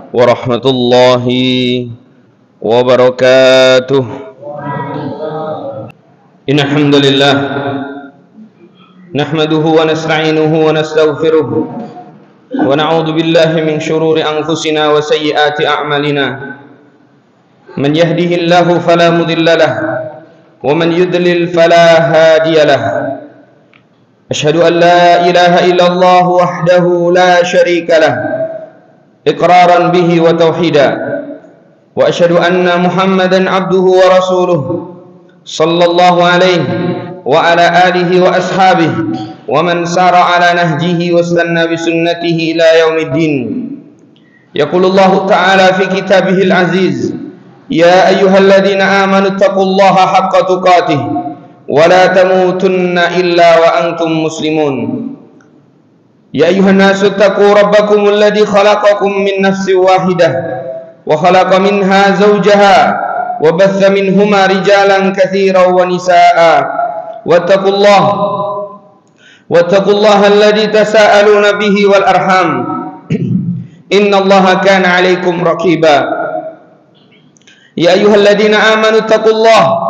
warahmatullahi wabarakatuh. Innal hamdalillah nahmaduhu wa nasta'inuhu wa nastaghfiruh wa na'udzu billahi min shururi anfusina wa sayyiati a'malina. Man yahdihillahu fala mudilla lahu wa man yudlil fala hadiya lahu. Ashhadu an la ilaha illallah wahdahu la syarika lahu iqraran bihi wa tauhida wa ashhadu anna Muhammadan abduhu wa rasuluhu sallallahu alaihi wa ala alihi wa ashabihi wa man sara ala nahjihi wa istanna bi sunnatihi ila yaumiddin. Yaqulullahu ta'ala fi kitabihil aziz, ya ayyuhalladzina amanu taqullaha haqqa tuqatih wa la tamutunna illa wa antum muslimun. Ya ayyuhan nasu taqu rabbakumul ladzi khalaqakum min nafsin wahidah wa khalaqa minha zawjaha wa batha minhuma rijalan katsiran wa nisaa'a wattaqullaha alladzi tasaaluna bihi wal arham innallaha kana 'alaikum raqiba. Ya ayyuhalladzina amanu taqullaha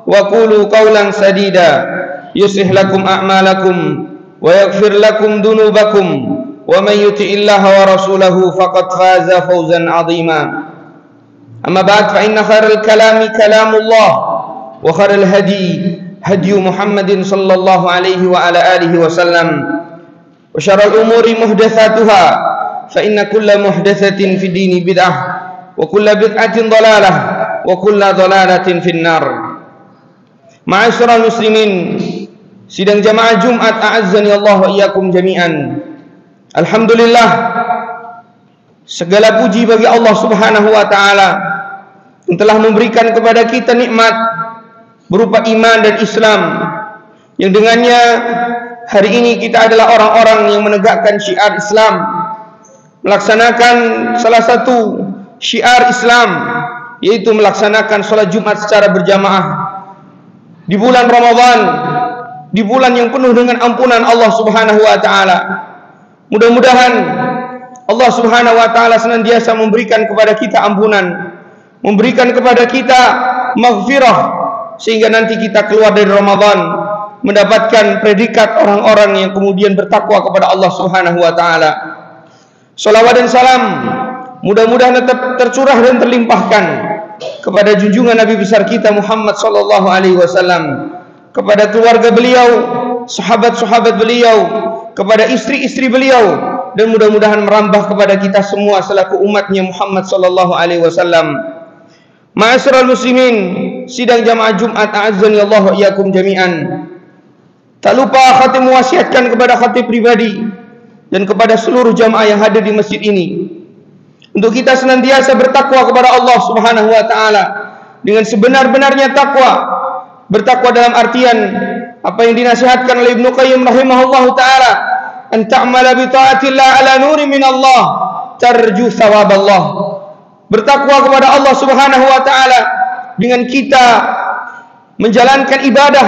wa qulu qawlan sadida yuslih lakum a'malakum wa yaghfir lakum dhunubakum wa man yuti'illaha wa rasulahu faqad faza fawzan 'azima. Amma ba'd, fa inna khairal kalami kalamullah wa khairal hadi hadi Muhammadin sallallahu alaihi wa ala alihi wasallam wa syarrul umuri muhdatsatuha fa inna kulla muhdatsatin fid dini bid'ah wa kulla bid'atin dhalalah wa kulla dhalalatin finnar. Ma'asyiral muslimin, sidang jamaah Jumat a'azzani Allah wa iyyakum jami'an. Alhamdulillah, segala puji bagi Allah Subhanahu wa taala yang telah memberikan kepada kita nikmat berupa iman dan Islam, yang dengannya hari ini kita adalah orang-orang yang menegakkan syiar Islam, melaksanakan salah satu syiar Islam, yaitu melaksanakan sholat Jumat secara berjamaah di bulan Ramadan, di bulan yang penuh dengan ampunan Allah Subhanahu wa taala. Mudah-mudahan Allah Subhanahu wa taala senantiasa memberikan kepada kita ampunan, memberikan kepada kita maghfirah, sehingga nanti kita keluar dari Ramadan mendapatkan predikat orang-orang yang kemudian bertakwa kepada Allah Subhanahu wa taala. Salawat dan salam mudah-mudahan tetap tercurah dan terlimpahkan kepada junjungan Nabi besar kita Muhammad sallallahu alaihi wasallam, kepada keluarga beliau, sahabat-sahabat beliau, kepada istri-istri beliau, dan mudah-mudahan merambah kepada kita semua selaku umatnya Muhammad sallallahu alaihi wasallam. Ma'asyiral muslimin, sidang jamaah Jumat a'azzani Allah wa iyyakum jami'an. Tak lupa khatib mewasiatkan kepada khatib pribadi dan kepada seluruh jamaah yang hadir di masjid ini untuk kita senantiasa bertakwa kepada Allah Subhanahu wa taala dengan sebenar-benarnya takwa. Bertakwa dalam artian apa yang dinasihatkan oleh Ibnu Qayyim rahimahullahu taala, an ta'mala bi ta'atillah ala nuri min Allah tarju thawaballah. Bertakwa kepada Allah Subhanahu wa taala dengan kita menjalankan ibadah,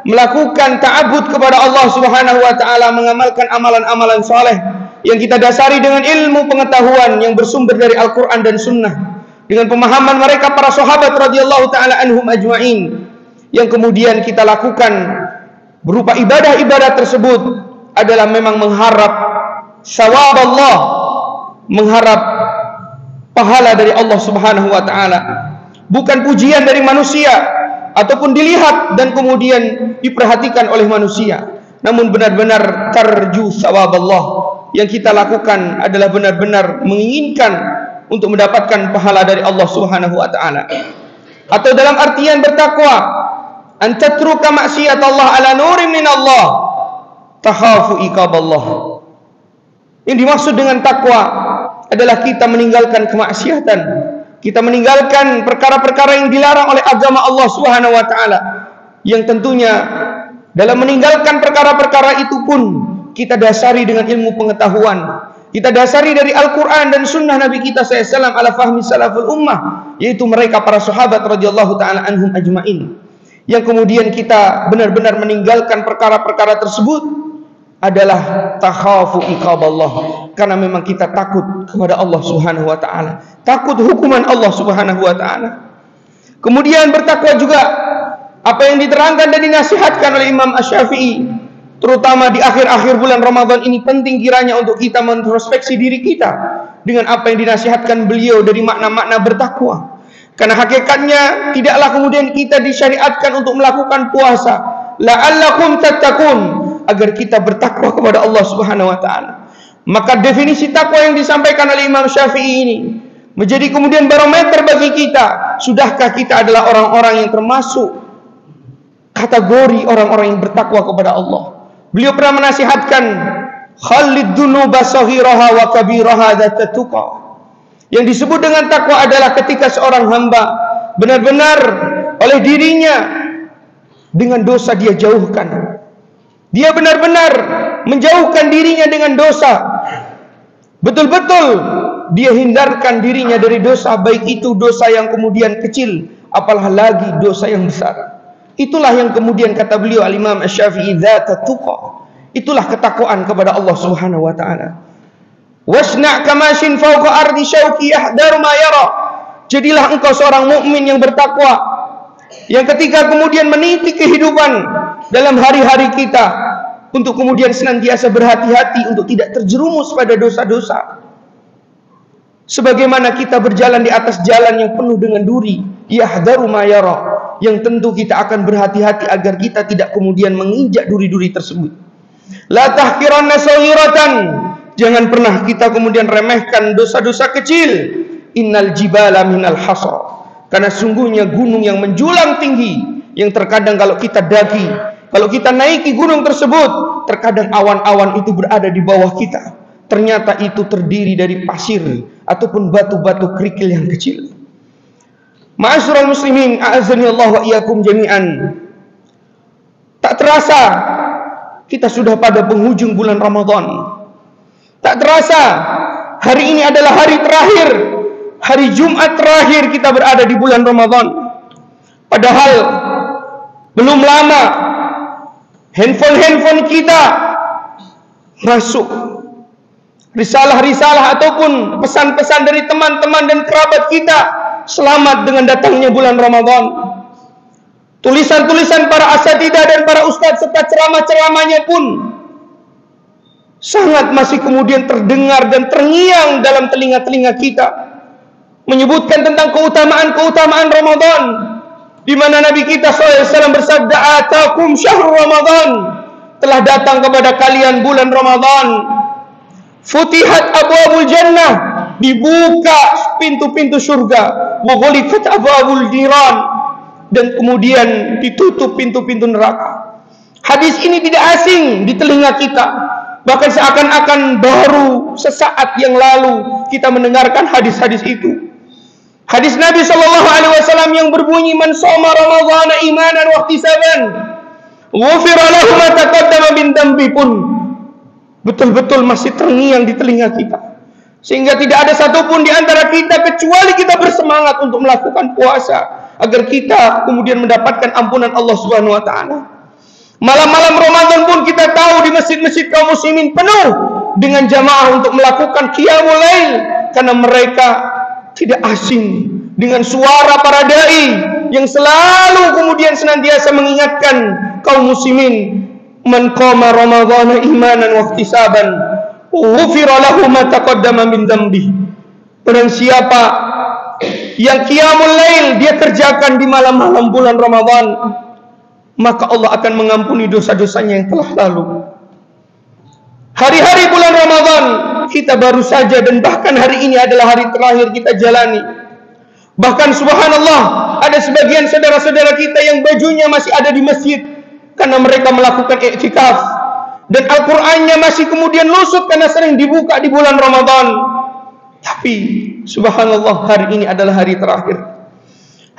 melakukan ta'abbud kepada Allah Subhanahu wa taala, mengamalkan amalan-amalan saleh yang kita dasari dengan ilmu pengetahuan yang bersumber dari Al-Qur'an dan Sunnah, dengan pemahaman mereka para sahabat radhiyallahu taala anhum ajma'in, yang kemudian kita lakukan berupa ibadah-ibadah tersebut adalah memang mengharap sawab Allah, mengharap pahala dari Allah Subhanahu wa taala, bukan pujian dari manusia ataupun dilihat dan kemudian diperhatikan oleh manusia, namun benar-benar tarju sawab Allah. Yang kita lakukan adalah benar-benar menginginkan untuk mendapatkan pahala dari Allah Subhanahu wa taala. Atau dalam artian bertakwa, an tatruka maksiat Allah ala nurin min Allah takhafu iqab Allah. Yang dimaksud dengan takwa adalah kita meninggalkan kemaksiatan, kita meninggalkan perkara-perkara yang dilarang oleh agama Allah Subhanahu wa taala, yang tentunya dalam meninggalkan perkara-perkara itu pun kita dasari dengan ilmu pengetahuan, kita dasari dari Al-Quran dan Sunnah Nabi kita SAW ala fahmi salaful ummah, yaitu mereka para sahabat radhiyallahu ta'ala anhum ajma'in, yang kemudian kita benar-benar meninggalkan perkara-perkara tersebut adalah takhafu iqaballah, karena memang kita takut kepada Allah Subhanahu wa taala, takut hukuman Allah Subhanahu wa taala. Kemudian bertakwa juga apa yang diterangkan dan dinasihatkan oleh Imam Asy-Syafi'i, terutama di akhir-akhir bulan Ramadan ini penting kiranya untuk kita mengintrospeksi diri kita dengan apa yang dinasihatkan beliau dari makna-makna bertakwa. Karena hakikatnya tidaklah kemudian kita disyariatkan untuk melakukan puasa la'allakum tattaqun, agar kita bertakwa kepada Allah Subhanahu wa taala. Maka definisi takwa yang disampaikan oleh Imam Syafi'i ini menjadi kemudian barometer bagi kita. Sudahkah kita adalah orang-orang yang termasuk kategori orang-orang yang bertakwa kepada Allah? Beliau pernah menasihatkan, khalid dunuba saghiraha wa kabiraha dzatatuqa. Yang disebut dengan takwa adalah ketika seorang hamba benar-benar oleh dirinya dengan dosa dia jauhkan. Dia benar-benar menjauhkan dirinya dengan dosa. Betul-betul dia hindarkan dirinya dari dosa, baik itu dosa yang kemudian kecil, apalagi dosa yang besar. Itulah yang kemudian kata beliau Al-Imam Asy-Syafi'i, dzatatuqa. Itulah ketakwaan kepada Allah Subhanahu wa taala. Wasna' kamashin fawqa ardi syauqi yahdaru ma yara. Jadilah engkau seorang mukmin yang bertakwa, yang ketika kemudian meniti kehidupan dalam hari-hari kita untuk kemudian senantiasa berhati-hati untuk tidak terjerumus pada dosa-dosa. Sebagaimana kita berjalan di atas jalan yang penuh dengan duri, yahdaru ma yara, yang tentu kita akan berhati-hati agar kita tidak kemudian menginjak duri-duri tersebut. La tahqiranna saghiratan, jangan pernah kita kemudian remehkan dosa-dosa kecil. Innal jibala minal hasa, karena sungguhnya gunung yang menjulang tinggi, yang terkadang kalau kita daki, kalau kita naiki gunung tersebut, terkadang awan-awan itu berada di bawah kita, ternyata itu terdiri dari pasir ataupun batu-batu kerikil yang kecil. Ma'asyiral muslimin, a'azzani Allah wa iyyakum jami'an. Tak terasa kita sudah pada penghujung bulan Ramadan. Tak terasa hari ini adalah hari terakhir, hari Jumat terakhir kita berada di bulan Ramadan. Padahal belum lama handphone kita masuk risalah-risalah ataupun pesan-pesan dari teman-teman dan kerabat kita selamat dengan datangnya bulan Ramadan. Tulisan-tulisan para asatidzah dan para ustadz serta ceramah-ceramahnya pun sangat masih kemudian terdengar dan terngiang dalam telinga-telinga kita, menyebutkan tentang keutamaan-keutamaan Ramadan, di mana Nabi kita SAW bersabda, atakum syahrul Ramadan, telah datang kepada kalian bulan Ramadan, futihat abwabul jannah, dibuka pintu-pintu surga, wa ghulifat abwabul niran, dan kemudian ditutup pintu-pintu neraka. Hadis ini tidak asing di telinga kita, bahkan seakan-akan baru sesaat yang lalu kita mendengarkan hadis-hadis itu. Hadis Nabi SAW yang berbunyi, man shoma ramadhana imanan wa ihtisaban ghufira lahu ma taqaddama min dhanbi, pun betul-betul masih terngiang di telinga kita, sehingga tidak ada satupun di antara kita kecuali kita bersemangat untuk melakukan puasa agar kita kemudian mendapatkan ampunan Allah Subhanahu wa taala. Malam-malam Ramadan pun kita tahu di masjid-masjid kaum muslimin penuh dengan jamaah untuk melakukan qiyamul lail, karena mereka tidak asing dengan suara para dai yang selalu kemudian senantiasa mengingatkan kaum muslimin, man qama ramadhana imanan wa ihtisaban ghufira lahu ma taqaddama min dhanbi. Barang siapa yang qiyamul lail dia kerjakan di malam-malam bulan Ramadan, maka Allah akan mengampuni dosa-dosanya yang telah lalu. Hari-hari bulan Ramadan kita baru saja, dan bahkan hari ini adalah hari terakhir kita jalani. Bahkan subhanallah, ada sebagian saudara-saudara kita yang bajunya masih ada di masjid karena mereka melakukan i'tikaf, dan Al-Qur'annya masih kemudian lusut karena sering dibuka di bulan Ramadan. Tapi subhanallah, hari ini adalah hari terakhir.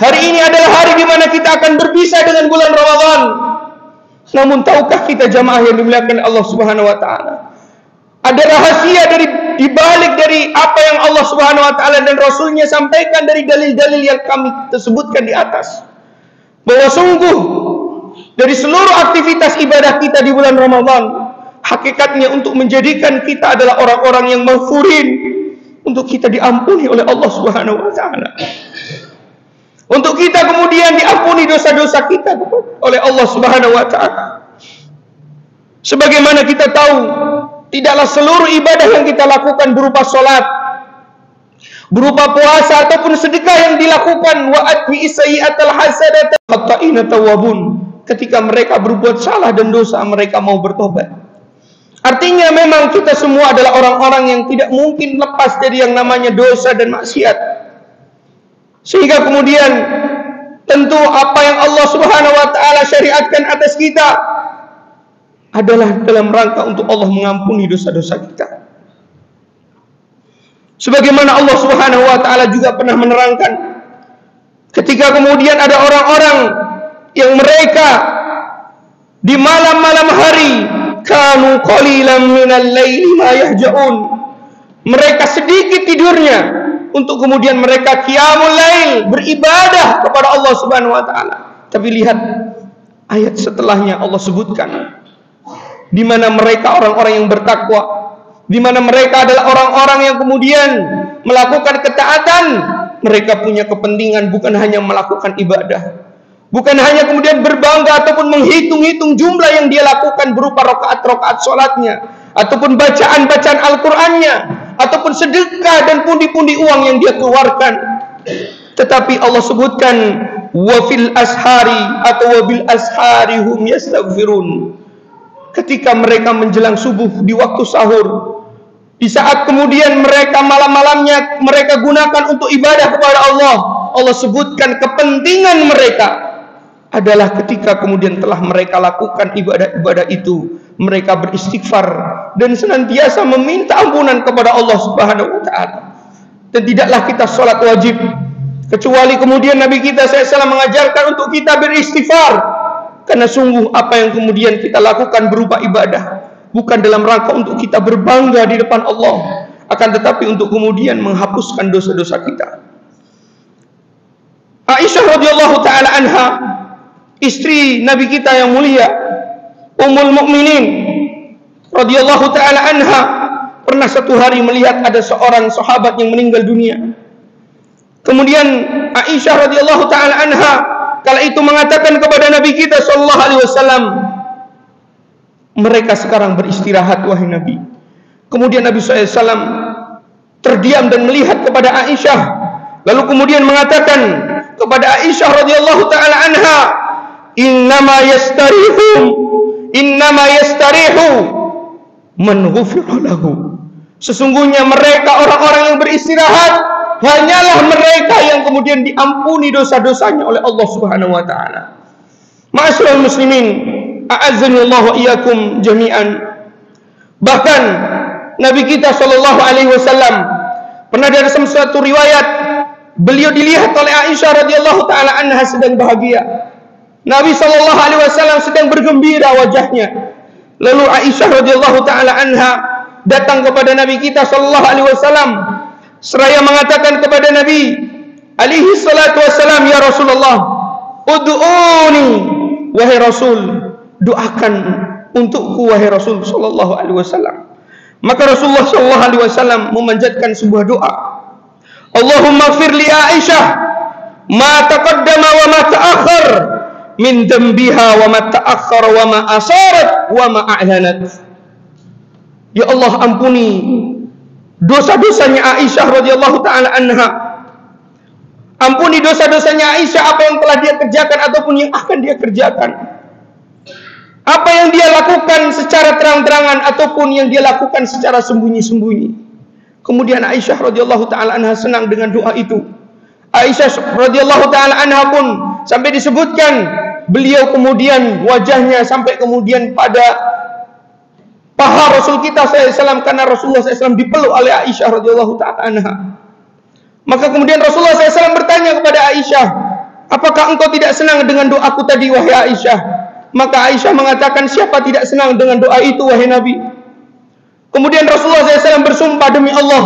Hari ini adalah hari di mana kita akan berpisah dengan bulan Ramadan. Namun tahukah kita jamaah yang dimuliakan Allah Subhanahu wa taala, ada rahasia di balik dari apa yang Allah Subhanahu wa taala dan Rasulnya sampaikan dari dalil-dalil yang kami tersebutkan di atas, bahwa sungguh dari seluruh aktivitas ibadah kita di bulan Ramadan, hakikatnya untuk menjadikan kita adalah orang-orang yang maghfurin, untuk kita diampuni oleh Allah Subhanahu wa taala. Untuk kita kemudian diampuni dosa-dosa kita oleh Allah Subhanahu wa taala. Sebagaimana kita tahu, tidaklah seluruh ibadah yang kita lakukan berupa salat, berupa puasa ataupun sedekah yang dilakukan wa atbi sayyi'atal hasanata khata'ina tawwabun, ketika mereka berbuat salah dan dosa mereka mau bertobat. Artinya memang kita semua adalah orang-orang yang tidak mungkin lepas dari yang namanya dosa dan maksiat. Sehingga kemudian tentu apa yang Allah Subhanahu wa taala syariatkan atas kita adalah dalam rangka untuk Allah mengampuni dosa-dosa kita. Sebagaimana Allah Subhanahu wa taala juga pernah menerangkan, ketika kemudian ada orang-orang yang mereka di malam-malam hari kanu qalilan minal laili ma yahja'un, mereka sedikit tidurnya untuk kemudian mereka qiyamul lail, beribadah kepada Allah Subhanahu wa taala. Tapi lihat ayat setelahnya Allah sebutkan di mana mereka orang-orang yang bertakwa, di mana mereka adalah orang-orang yang kemudian melakukan ketaatan. Mereka punya kepentingan bukan hanya melakukan ibadah, bukan hanya kemudian berbangga ataupun menghitung-hitung jumlah yang dia lakukan berupa rakaat-rakaat sholatnya, ataupun bacaan-bacaan Al-Qur'annya, ataupun sedekah dan pundi-pundi uang yang dia keluarkan. Tetapi Allah sebutkan wa fil ashari atau wa bil ashari hum yastaghfirun. Ketika mereka menjelang subuh di waktu sahur, di saat kemudian mereka malam-malamnya mereka gunakan untuk ibadah kepada Allah, Allah sebutkan kepentingan mereka adalah ketika kemudian telah mereka lakukan ibadah-ibadah itu, mereka beristighfar dan senantiasa meminta ampunan kepada Allah Subhanahu wa taala. Dan tidaklah kita sholat wajib kecuali kemudian Nabi kita SAW mengajarkan untuk kita beristighfar, karena sungguh apa yang kemudian kita lakukan berupa ibadah bukan dalam rangka untuk kita berbangga di depan Allah, akan tetapi untuk kemudian menghapuskan dosa-dosa kita. Aisyah radhiyallahu taala anha, istri Nabi kita yang mulia, Ummul Mukminin radhiyallahu taala anha, pernah satu hari melihat ada seorang sahabat yang meninggal dunia. Kemudian Aisyah radhiyallahu taala anha kala itu mengatakan kepada Nabi kita sallallahu alaihi wasallam, mereka sekarang beristirahat wahai Nabi. Kemudian Nabi SAW terdiam dan melihat kepada Aisyah, lalu kemudian mengatakan kepada Aisyah radhiyallahu taala anha, innama yastarihu man ghufira lahu. Sesungguhnya mereka orang-orang yang beristirahat hanyalah mereka yang kemudian diampuni dosa-dosanya oleh Allah Subhanahu wa taala. Ma'asyiral muslimin, a'azzanillahu wa iyyakum jami'an. Bahkan Nabi kita sallallahu alaihi wasallam pernah dari suatu riwayat beliau dilihat oleh Aisyah radhiyallahu taala anha sedang bahagia. Nabi sallallahu alaihi wasallam sedang bergembira wajahnya. Lalu Aisyah radhiyallahu taala anha datang kepada Nabi kita sallallahu alaihi wasallam seraya mengatakan kepada Nabi alaihi salatu wasallam, ya Rasulullah, ud'uni wahai Rasul, doakan untukku wahai Rasul sallallahu alaihi wasallam. Maka Rasulullah sallallahu alaihi wasallam memanjatkan sebuah doa, Allahumma ighfir li Aisyah ma taqaddama wa ma ta'akhkhar min dambiha wa ma ta'akhkhar wa ma asarat wa ma a'lanat. Ya Allah, ampuni dosa-dosanya Aisyah radhiyallahu taala anha. Ampuni dosa-dosanya Aisyah, apa yang telah dia kerjakan ataupun yang akan dia kerjakan. Apa yang dia lakukan secara terang-terangan ataupun yang dia lakukan secara sembunyi-sembunyi. Kemudian Aisyah radhiyallahu taala anha senang dengan doa itu. Aisyah radhiyallahu taala anha pun sampai disebutkan beliau kemudian wajahnya sampai kemudian pada paha Rasul kita SAW, karena Rasulullah SAW dipeluk oleh Aisyah radhiyallahu taala anha. Maka kemudian Rasulullah SAW bertanya kepada Aisyah, apakah engkau tidak senang dengan doaku tadi wahai Aisyah? Maka Aisyah mengatakan, siapa tidak senang dengan doa itu wahai Nabi? Kemudian Rasulullah SAW bersumpah, demi Allah,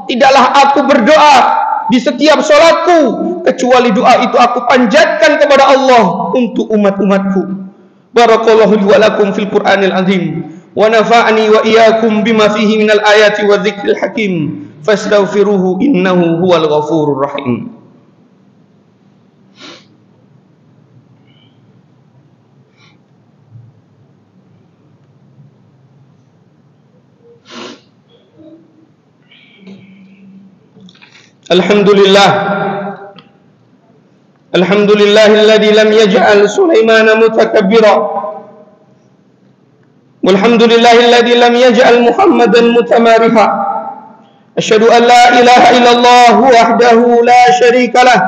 tidaklah aku berdoa di setiap sholatku kecuali doa itu aku panjatkan kepada Allah untuk umat-umatku. Barakallahu li wa lakum fil Qur'anil azim, wa nafa'ani wa iyyakum bima fihi minal ayati wa dzikril hakim fastaghfiruhu innahu huwal ghafurur rahim. Alhamdulillahilladzi lam yaj'al Sulaimana mutakabbira walhamdulillahilladzi lam yaj'al Muhammadan mutamariha. Asyhadu an la ilaha illallah wahdahu la syarika lah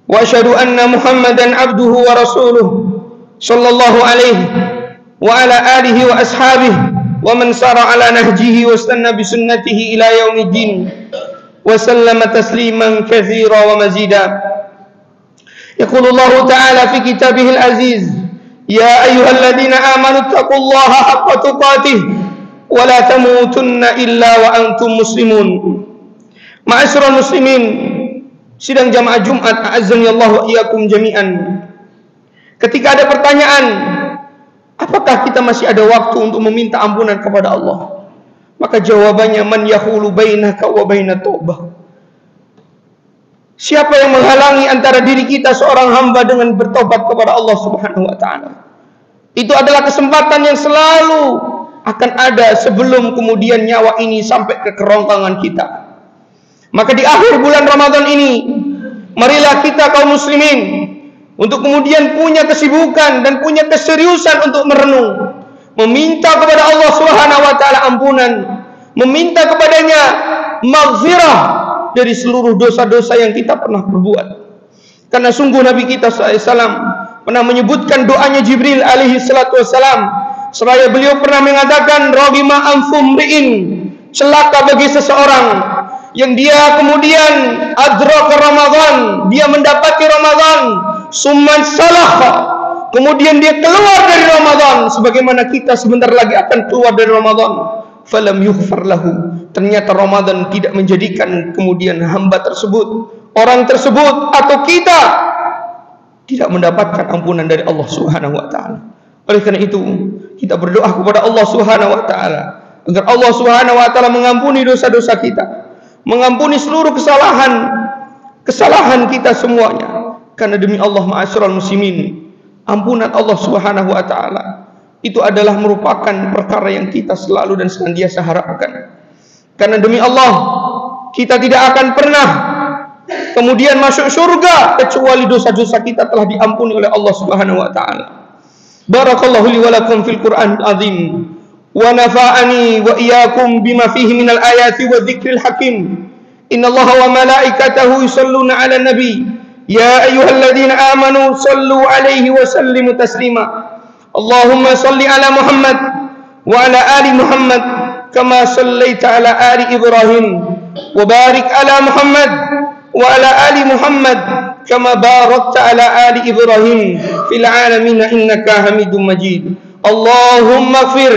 wa asyhadu anna Muhammadan abduhu wa rasuluh sallallahu alaihi wa ala alihi wa ashabihi wa man sara ala nahjihi wa istanna bi sunnatihi ila yaumiddin wa sallama tasliman katsira wa mazida. Yaqulullahu ta'ala fi kitabihil aziz, ya ayyuhalladzina amanu taqullaha haqqa tuqatih wa la tamutunna illa wa antum muslimun. Ma'asyiral muslimin, sidang jamaah Jumat a'azzani Allah wa iyyakum jami'an. Ketika ada pertanyaan, apakah kita masih ada waktu untuk meminta ampunan kepada Allah? Maka jawabannya, man yahulu bainaka wa bainat taubah. Siapa yang menghalangi antara diri kita seorang hamba dengan bertobat kepada Allah Subhanahu wa taala? Itu adalah kesempatan yang selalu akan ada sebelum kemudian nyawa ini sampai ke kerongkongan kita. Maka di akhir bulan Ramadan ini, marilah kita kaum muslimin untuk kemudian punya kesibukan dan punya keseriusan untuk merenung, meminta kepada Allah Subhanahu wa taala ampunan, meminta kepadanya maghfirah dari seluruh dosa-dosa yang kita pernah perbuat. Karena sungguh Nabi kita SAW pernah menyebutkan doanya Jibril alaihi salatu wassalam, seraya beliau pernah mengatakan, roghima anfumri'in, celaka bagi seseorang yang dia kemudian adraka Ramadan, dia mendapati Ramadan, summan salah, kemudian dia keluar dari Ramadan, sebagaimana kita sebentar lagi akan keluar dari Ramadan, falam yughfar lahu, ternyata Ramadan tidak menjadikan kemudian hamba tersebut, orang tersebut atau kita tidak mendapatkan ampunan dari Allah Subhanahu wa taala. Oleh karena itu, kita berdoa kepada Allah Subhanahu wa taala agar Allah Subhanahu wa taala mengampuni dosa-dosa kita, mengampuni seluruh kesalahan kita semuanya. Karena demi Allah, ma'asyiral muslimin, ampunan Allah Subhanahu wa taala itu adalah merupakan perkara yang kita selalu dan senantiasa harapkan. Karena demi Allah, kita tidak akan pernah kemudian masuk surga kecuali dosa-dosa kita telah diampuni oleh Allah Subhanahu wa taala. Barakallahu li wa lakum fil Qur'anil azim wa nafa'ani wa iyyakum bima fihi minal ayati wa dzikril hakim. Innallaha wa malaikatahu yusholluna 'alan nabi ya ayyuhalladzina amanu shallu 'alaihi wa sallimu taslima. Allahumma salli ala Muhammad wa ala ali Muhammad kama sallaita ala ali Ibrahim wa barik ala Muhammad wa ala ali Muhammad kama barakta ala ali Ibrahim fil alamin innaka Hamidum Majid. Allahumma ighfir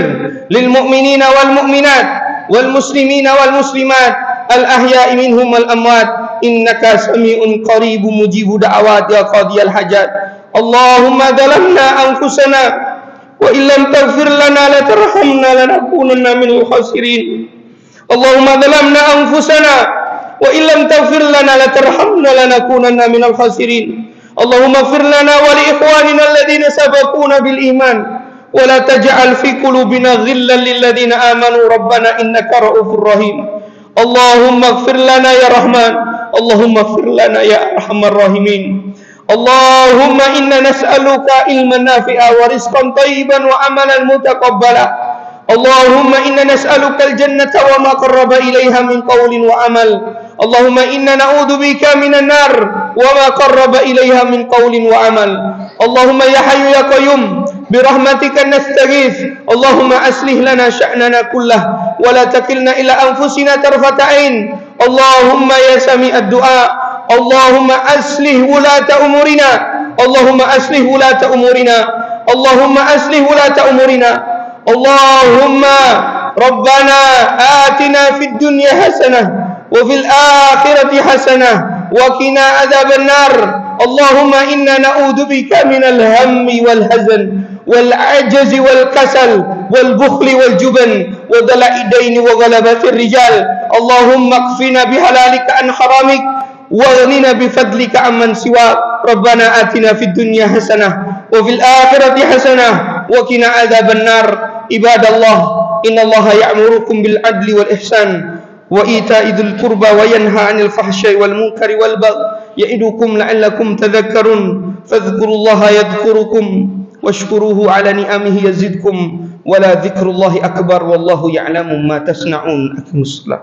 lil mu'minina wal mu'minat wal muslimina wal muslimat al ahya'i minhum wal amwat innaka sami'un qaribun mujibud da'awat ya qadiyal hajat. Allahumma zalamna anfusana wa illam taghfir lana la tarhamna lanakunanna minal khasirin. Allahumma zalamna anfusana wa illam taghfir lana la tarhamna lanakunanna minal khasirin. Allahumma ighfir lana wa li ikhwanina alladhina sabaquna bil iman wa la taj'al fi qulubina ghillan lil ladzina amanu rabbana innaka ra'ufur rahim. Allahumma ighfir lana ya Rahman, Allahumma ighfir lana ya Arhamar Rahimin. Allahumma inna nas'aluka ilman nafi'a wa rizqan thayyiban wa amalan mutaqabbala. Allahumma inna nas'aluka al-jannata wa ma qarraba ilaiha min qawlin wa amal. Allahumma inna na'udzubika minan nar wa ma qarraba ilaiha min qawlin wa amal. Allahumma ya hayyu ya qayyum birahmatika nastaghits. Allahumma aslih lana sya'nana kullah wa la takilna ila anfusina tarfata ain. Allahumma ya sami'ad du'a, Allahumma aslih wulata umurina, Allahumma aslih wulata umurina, Allahumma aslih wulata umurina. Allahumma Rabbana atina fid dunya hasanah wa fil akhirati hasanah wa qina adzaban nar. Allahumma inna na'udzubika minal hammi wal hazan والعجز والكسل والبخل والجبن وضلع الدين وغلبة الرجال اللهم اكفنا بحلالك عن حرامك واغننا بفضلك عمن سواك ربنا آتنا في الدنيا حسنة وفي الآخرة حسنة وقنا عذاب النار عباد الله إن الله يأمركم بالعدل والإحسان وإيتاء ذي القربى وينهى عن الفحشاء والمنكر والبغي يعظكم لعلكم تذكرون فاذكروا الله يذكركم واشكروه على نعمه يزدكم ولا ذكر الله أكبر والله يعلم ما تصنعون. أقيموا الصلاة.